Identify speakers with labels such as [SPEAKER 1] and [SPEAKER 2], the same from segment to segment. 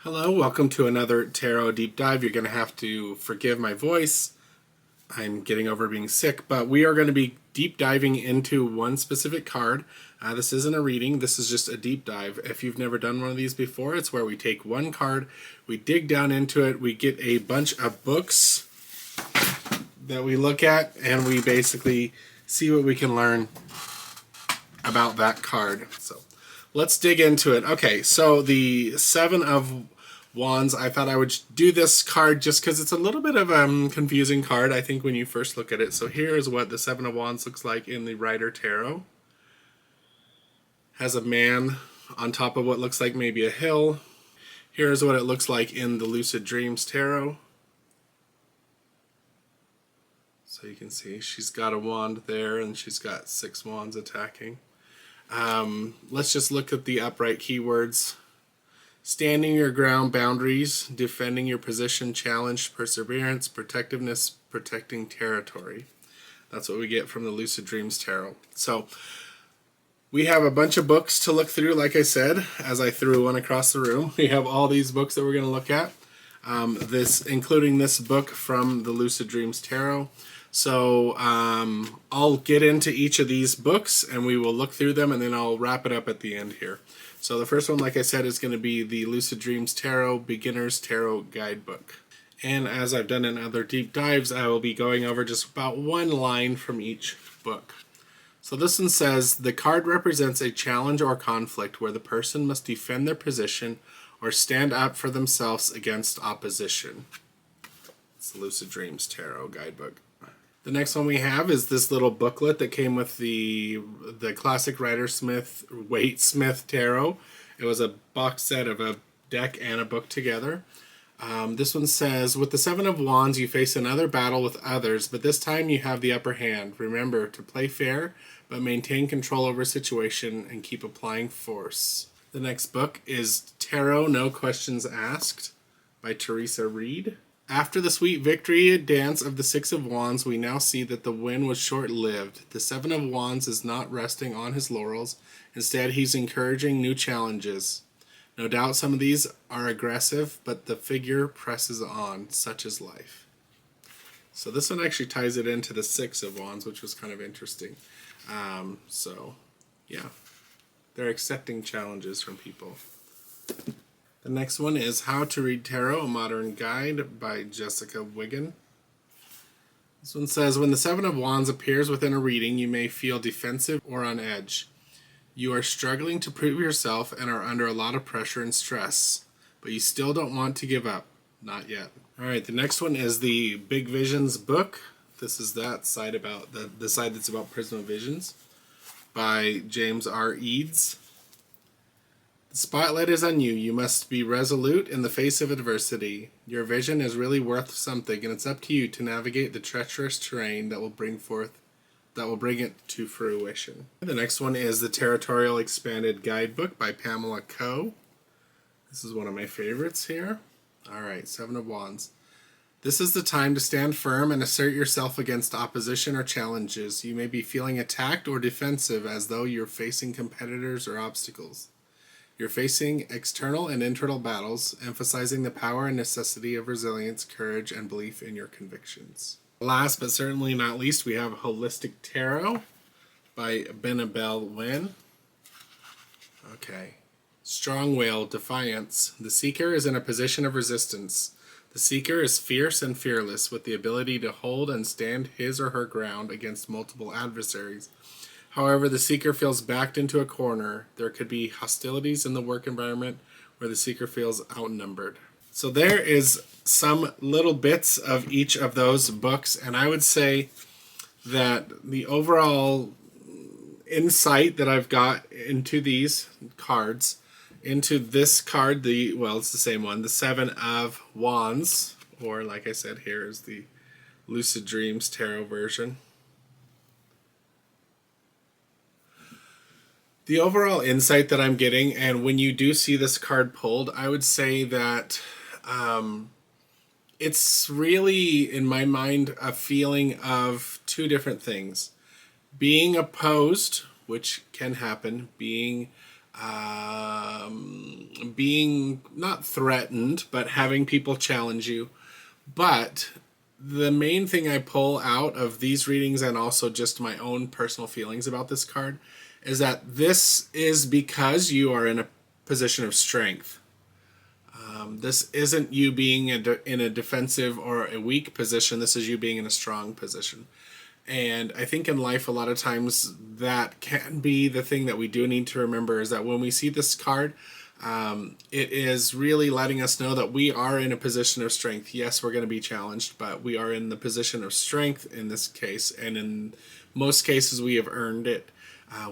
[SPEAKER 1] Hello, welcome to another tarot deep dive. You're going to have to forgive my voice. I'm getting over being sick, but we are going to be deep diving into one specific card. This isn't a reading, this is just a deep dive. If you've never done one of these before, it's where we take one card, we dig down into it, we get a bunch of books that we look at, and we basically see what we can learn about that card. So let's dig into it. Okay, so the Seven of Wands, I thought I would do this card just because it's a little bit of a confusing card, I think, when you first look at it. So here is what the Seven of Wands looks like in the Rider Tarot. Has a man on top of what looks like maybe a hill. Here's what it looks like in the Lucid Dreams Tarot. So you can see she's got a wand there and she's got 6 wands attacking. Let's just look at the upright keywords. Standing your ground, boundaries, defending your position, challenge, perseverance, protectiveness, protecting territory. That's what we get from the Lucid Dreams Tarot. So we have a bunch of books to look through, like I said, as I threw one across the room. We have all these books that we're going to look at, including this book from the Lucid Dreams Tarot. So I'll get into each of these books and we will look through them and then I'll wrap it up at the end here. So the first one, like I said, is going to be the Lucid Dreams Tarot Beginner's Tarot Guidebook. And as I've done in other deep dives, I will be going over just about one line from each book. So this one says, the card represents a challenge or conflict where the person must defend their position or stand up for themselves against opposition. It's the Lucid Dreams Tarot Guidebook. The next one we have is this little booklet that came with the classic Rider-Smith Waite-Smith Tarot. It was a box set of a deck and a book together. This one says, with the Seven of Wands, you face another battle with others, but this time you have the upper hand. Remember to play fair, but maintain control over a situation and keep applying force. The next book is Tarot No Questions Asked by Teresa Reed. After the sweet victory dance of the Six of Wands, we now see that the win was short-lived. The Seven of Wands is not resting on his laurels. Instead, he's encouraging new challenges. No doubt some of these are aggressive, but the figure presses on. Such is life. So this one actually ties it into the Six of Wands, which was kind of interesting. Yeah, they're accepting challenges from people. The next one is How to Read Tarot, a Modern Guide by Jessica Wiggin. This one says, when the Seven of Wands appears within a reading, you may feel defensive or on edge. You are struggling to prove yourself and are under a lot of pressure and stress, but you still don't want to give up. Not yet. All right, the next one is the Big Visions book. This is that side about the side that's about Prism Visions by James R. Eads. The spotlight is on you. You must be resolute in the face of adversity. Your vision is really worth something, and it's up to you to navigate the treacherous terrain that will bring it to fruition. The next one is the Territorial Expanded Guidebook by Pamela Coe. This is one of my favorites here. All right, Seven of Wands. This is the time to stand firm and assert yourself against opposition or challenges. You may be feeling attacked or defensive as though you're facing competitors or obstacles. You're facing external and internal battles, emphasizing the power and necessity of resilience, courage, and belief in your convictions. Last but certainly not least, we have Holistic Tarot by Benabel Wen. Okay. Strong Will, Defiance. The seeker is in a position of resistance. The seeker is fierce and fearless, with the ability to hold and stand his or her ground against multiple adversaries. However, the seeker feels backed into a corner. There could be hostilities in the work environment where the seeker feels outnumbered. So there is some little bits of each of those books, and I would say that the overall insight that I've got into these cards, into this card, it's the same one, the Seven of Wands, or like I said, here is the Lucid Dreams Tarot version. The overall insight that I'm getting, and when you do see this card pulled, I would say that it's really, in my mind, a feeling of two different things. Being opposed, which can happen, being being not threatened, but having people challenge you. But the main thing I pull out of these readings and also just my own personal feelings about this card is that this is because you are in a position of strength. This isn't you being in a defensive or a weak position. This is you being in a strong position. And I think in life, a lot of times that can be the thing that we do need to remember is that when we see this card, it is really letting us know that we are in a position of strength. Yes, we're going to be challenged, but we are in the position of strength in this case. And in most cases, we have earned it.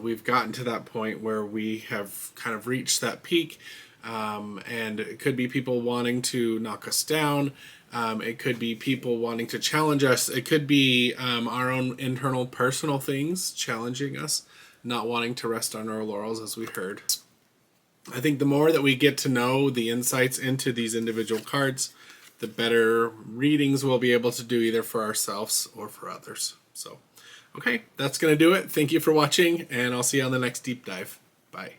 [SPEAKER 1] We've gotten to that point where we have kind of reached that peak. And it could be people wanting to knock us down. It could be people wanting to challenge us. It could be our own internal personal things challenging us, not wanting to rest on our laurels, as we heard. I think the more that we get to know the insights into these individual cards, the better readings we'll be able to do either for ourselves or for others. So, okay, that's going to do it. Thank you for watching, and I'll see you on the next deep dive. Bye.